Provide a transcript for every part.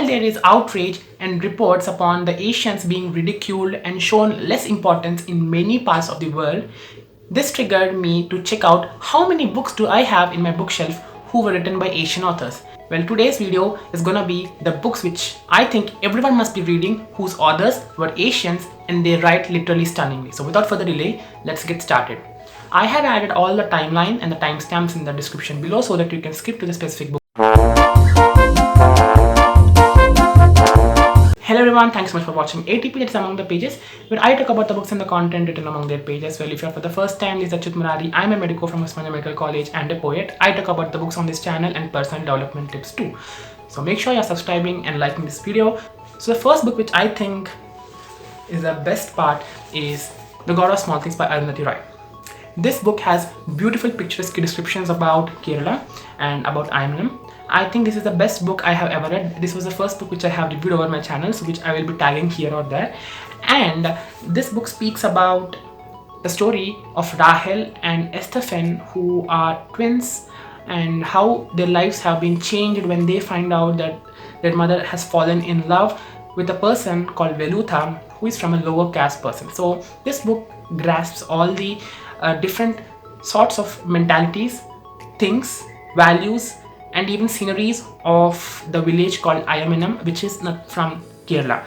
there is outrage and reports upon the Asians being ridiculed and shown less importance in many parts of the world, this triggered me to check out how many books do I have in my bookshelf who were written by Asian authors. Well, today's video is gonna be the books which I think everyone must be reading whose authors were Asians and they write literally stunningly. So without further delay, let's get started. I have added all the timeline and the timestamps in the description below so that you can skip to the specific book. Hello everyone, thanks so much for watching ATP, that's among the pages, where I talk about the books and the content written among their pages. Well, if you're for the first time, this is Achyut Murari. I'm a medico from Osmania Medical College and a poet. I talk about the books on this channel and personal development tips too. So make sure you're subscribing and liking this video. So the first book which I think is the best part is The God of Small Things by Arundhati Roy. This book has beautiful picturesque descriptions about Kerala and about Ayam. I think this is the best book I have ever read. This was the first book which I have reviewed over my channel, so which I will be tagging here or there. And this book speaks about the story of Rahel and Estefan, who are twins, and how their lives have been changed when they find out that their mother has fallen in love with a person called Velutha, who is from a lower caste person. So this book grasps all the different sorts of mentalities, things, values, and even sceneries of the village called Ayamanam, which is not from Kerala.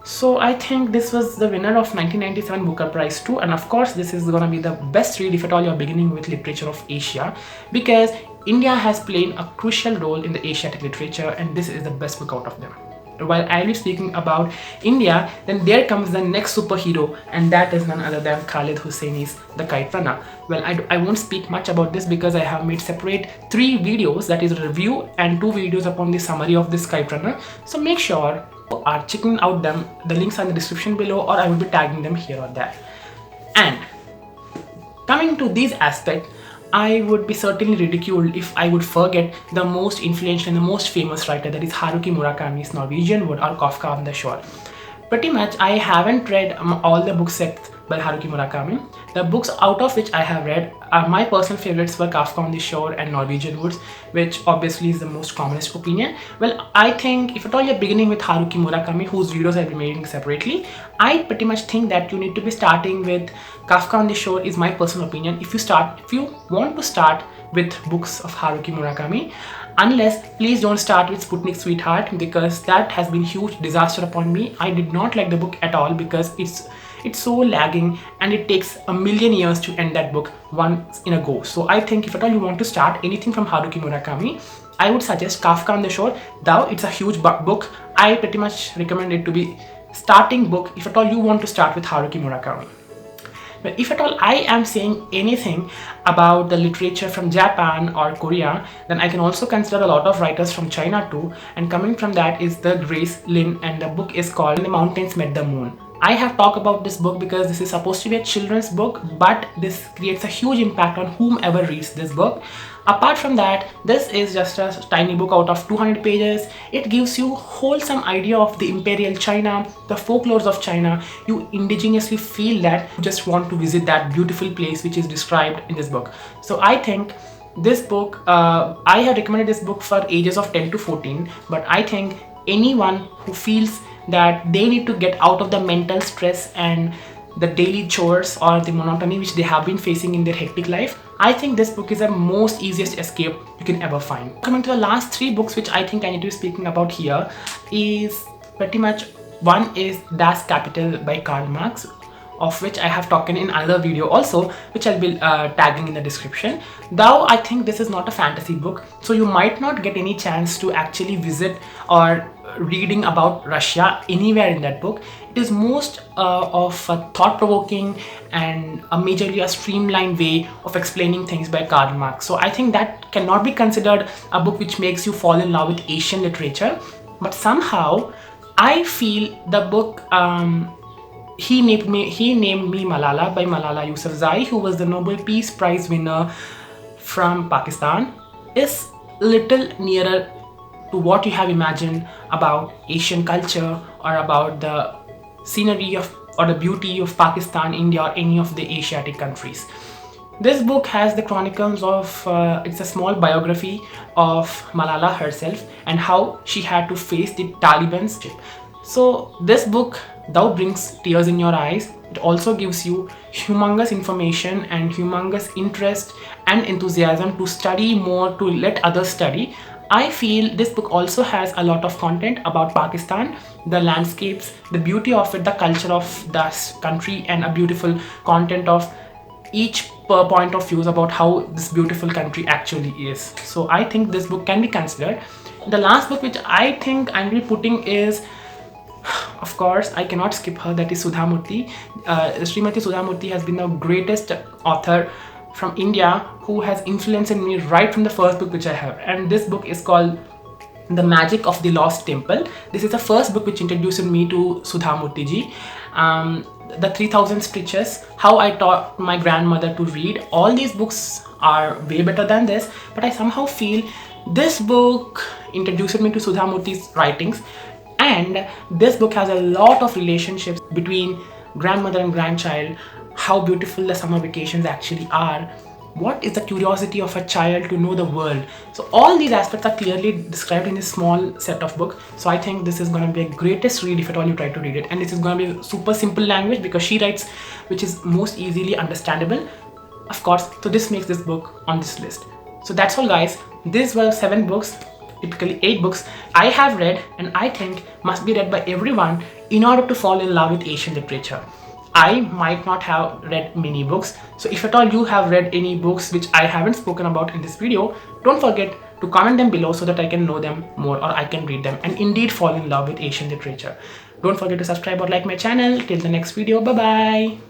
So I think this was the winner of 1997 Booker Prize too, and of course this is gonna be the best read if at all you're beginning with literature of Asia, because India has played a crucial role in the Asiatic literature, and this is the best book out of them. While I will be speaking about India, then there comes the next superhero, and that is none other than Khaled Housseini's The Kite Runner. Well, I won't speak much about this because I have made separate 3 videos, that is a review and 2 videos upon the summary of this Kite Runner. So make sure you are checking out them. The links are in the description below, or I will be tagging them here or there. And coming to these aspects, I would be certainly ridiculed if I would forget the most influential and the most famous writer, that is Haruki Murakami's Norwegian Wood or Kafka on the Shore. Pretty much I haven't read all the books set by Haruki Murakami. The books out of which I have read, my personal favorites were Kafka on the Shore and Norwegian Woods, which obviously is the most commonest opinion. Well, I think if at all you're beginning with Haruki Murakami, whose videos I'll be making separately, I pretty much think that you need to be starting with Kafka on the Shore is my personal opinion. If you want to start with books of Haruki Murakami, unless please don't start with Sputnik Sweetheart, because that has been huge disaster upon me. I did not like the book at all because it's so lagging and it takes a million years to end that book once in a go. So I think if at all you want to start anything from Haruki Murakami, I would suggest Kafka on the Shore. Though it's a huge book, I pretty much recommend it to be starting book if at all you want to start with Haruki Murakami. But if at all I am saying anything about the literature from Japan or Korea, then I can also consider a lot of writers from China too, and coming from that is the Grace Lin, and the book is called The Mountains Met the Moon. I have talked about this book because this is supposed to be a children's book, but this creates a huge impact on whomever reads this book. Apart from that, this is just a tiny book out of 200 pages. It gives you wholesome idea of the imperial China, the folklores of China. You indigenously feel that you just want to visit that beautiful place which is described in this book. So I think this book, I have recommended this book for ages of 10 to 14, but I think anyone who feels that they need to get out of the mental stress and the daily chores or the monotony which they have been facing in their hectic life, I think this book is the most easiest escape you can ever find. Coming to the last 3 books which I think I need to be speaking about here is pretty much, one is Das Kapital by Karl Marx, of which I have talked in another video also, which I'll be tagging in the description. Though I think this is not a fantasy book, so you might not get any chance to actually visit or reading about Russia anywhere in that book. It is most of a thought-provoking and a majorly a streamlined way of explaining things by Karl Marx. So I think that cannot be considered a book which makes you fall in love with Asian literature. But somehow I feel the book he named me Malala by Malala Yousafzai, who was the Nobel Peace Prize winner from Pakistan, is little nearer to what you have imagined about Asian culture or about the scenery of or the beauty of Pakistan, India, or any of the Asiatic countries. This book has the chronicles of, it's a small biography of Malala herself and how she had to face the Taliban's. So this book thou brings tears in your eyes. It also gives you humongous information and humongous interest and enthusiasm to study more, to let others study. I feel this book also has a lot of content about Pakistan, the landscapes, the beauty of it, the culture of this country, and a beautiful content of each per point of views about how this beautiful country actually is. So I think this book can be considered. The last book which I think I'm be putting is, of course, I cannot skip her, that is Sudha Murthy. Srimati Sudha Murthy has been the greatest author from India who has influenced me right from the first book which I have. And this book is called The Magic of the Lost Temple. This is the first book which introduced me to Sudha Murthy ji. The 3000 Stitches, how I taught my grandmother to read. All these books are way better than this, but I somehow feel this book introduced me to Sudha Murthy's writings. And this book has a lot of relationships between grandmother and grandchild, how beautiful the summer vacations actually are, what is the curiosity of a child to know the world. So all these aspects are clearly described in this small set of book. So I think this is going to be a greatest read if at all you try to read it. And this is going to be a super simple language because she writes which is most easily understandable, of course. So this makes this book on this list. So that's all, guys. These were 7 books, typically 8 books I have read and I think must be read by everyone in order to fall in love with Asian literature. I might not have read many books, so if at all you have read any books which I haven't spoken about in this video, don't forget to comment them below so that I can know them more or I can read them and indeed fall in love with Asian literature. Don't forget to subscribe or like my channel. Till the next video, bye bye.